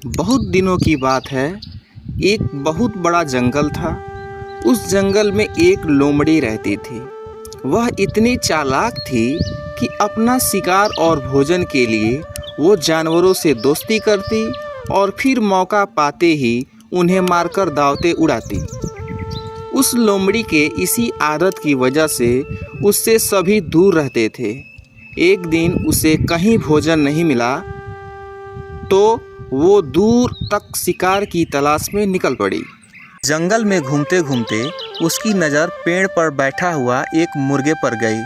बहुत दिनों की बात है। एक बहुत बड़ा जंगल था। उस जंगल में एक लोमड़ी रहती थी। वह इतनी चालाक थी कि अपना शिकार और भोजन के लिए वो जानवरों से दोस्ती करती और फिर मौका पाते ही उन्हें मारकर दावतें उड़ाती। उस लोमड़ी के इसी आदत की वजह से उससे सभी दूर रहते थे। एक दिन उसे कहीं भोजन नहीं मिला तो वो दूर तक शिकार की तलाश में निकल पड़ी। जंगल में घूमते घूमते उसकी नज़र पेड़ पर बैठा हुआ एक मुर्गे पर गई।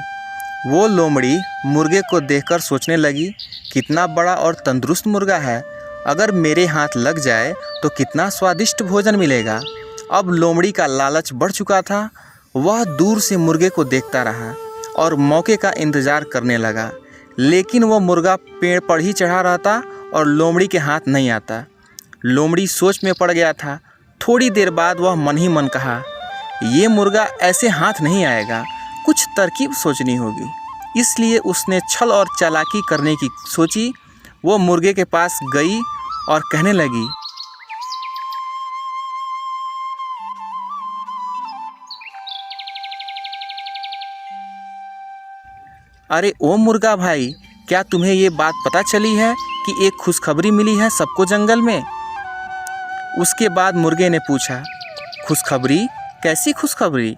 वो लोमड़ी मुर्गे को देखकर सोचने लगी, कितना बड़ा और तंदुरुस्त मुर्गा है। अगर मेरे हाथ लग जाए तो कितना स्वादिष्ट भोजन मिलेगा। अब लोमड़ी का लालच बढ़ चुका था। वह दूर से मुर्गे को देखता रहा और मौके का इंतज़ार करने लगा, लेकिन वह मुर्गा पेड़ पर ही चढ़ा रहता और लोमड़ी के हाथ नहीं आता। लोमड़ी सोच में पड़ गया था। थोड़ी देर बाद वह मन ही मन कहा, ये मुर्गा ऐसे हाथ नहीं आएगा, कुछ तरकीब सोचनी होगी। इसलिए उसने छल और चालाकी करने की सोची। वो मुर्गे के पास गई और कहने लगी, अरे ओ मुर्गा भाई, क्या तुम्हें ये बात पता चली है कि एक खुशखबरी मिली है सबको जंगल में? उसके बाद मुर्गे ने पूछा, खुशखबरी? कैसी खुशखबरी?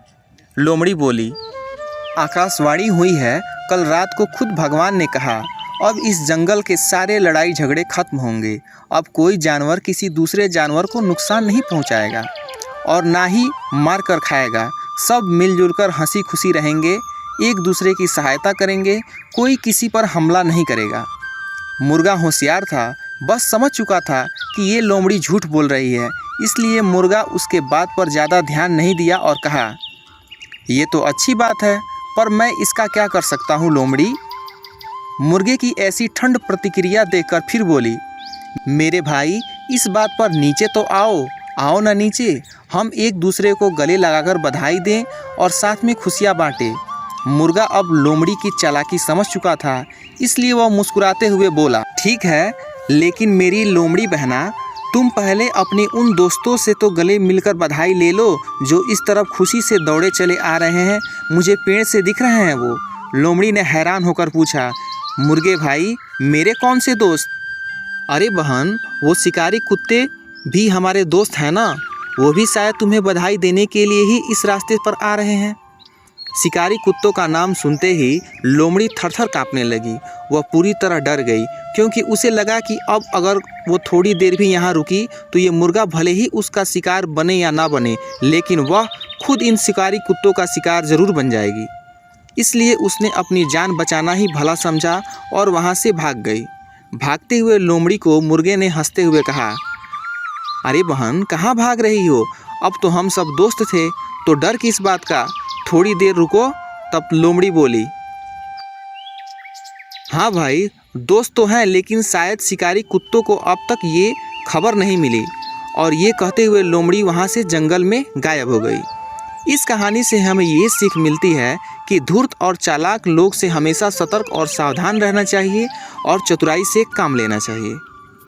लोमड़ी बोली, आकाशवाणी हुई है। कल रात को खुद भगवान ने कहा, अब इस जंगल के सारे लड़ाई झगड़े खत्म होंगे। अब कोई जानवर किसी दूसरे जानवर को नुकसान नहीं पहुंचाएगा और ना ही मार कर खाएगा। सब मिलजुल कर हंसी खुशी रहेंगे, एक दूसरे की सहायता करेंगे, कोई किसी पर हमला नहीं करेगा। मुर्गा होशियार था, बस समझ चुका था कि ये लोमड़ी झूठ बोल रही है। इसलिए मुर्गा उसके बात पर ज़्यादा ध्यान नहीं दिया और कहा, ये तो अच्छी बात है, पर मैं इसका क्या कर सकता हूँ लोमड़ी? मुर्गे की ऐसी ठंड प्रतिक्रिया देखकर फिर बोली, मेरे भाई, इस बात पर नीचे तो आओ ना नीचे। हम एक दूसरे को गले लगाकर बधाई दें और साथ में खुशियाँ बांटें। मुर्गा अब लोमड़ी की चालाकी समझ चुका था, इसलिए वह मुस्कुराते हुए बोला, ठीक है, लेकिन मेरी लोमड़ी बहना, तुम पहले अपने उन दोस्तों से तो गले मिलकर बधाई ले लो जो इस तरफ खुशी से दौड़े चले आ रहे हैं। मुझे पेड़ से दिख रहे हैं वो। लोमड़ी ने हैरान होकर पूछा, मुर्गे भाई, मेरे कौन से दोस्त? अरे बहन, वो शिकारी कुत्ते भी हमारे दोस्त हैं ना। वो भी शायद तुम्हें बधाई देने के लिए ही इस रास्ते पर आ रहे हैं। शिकारी कुत्तों का नाम सुनते ही लोमड़ी थरथर काँपने लगी। वह पूरी तरह डर गई, क्योंकि उसे लगा कि अब अगर वो थोड़ी देर भी यहाँ रुकी तो ये मुर्गा भले ही उसका शिकार बने या ना बने, लेकिन वह खुद इन शिकारी कुत्तों का शिकार ज़रूर बन जाएगी। इसलिए उसने अपनी जान बचाना ही भला समझा और वहाँ से भाग गई। भागते हुए लोमड़ी को मुर्गे ने हंसते हुए कहा, अरे बहन, कहाँ भाग रही हो? अब तो हम सब दोस्त थे, तो डर किस बात का? थोड़ी देर रुको। तब लोमड़ी बोली, हाँ भाई, दोस्त तो हैं, लेकिन शायद शिकारी कुत्तों को अब तक ये खबर नहीं मिली। और ये कहते हुए लोमड़ी वहाँ से जंगल में गायब हो गई। इस कहानी से हमें ये सीख मिलती है कि धूर्त और चालाक लोग से हमेशा सतर्क और सावधान रहना चाहिए और चतुराई से काम लेना चाहिए।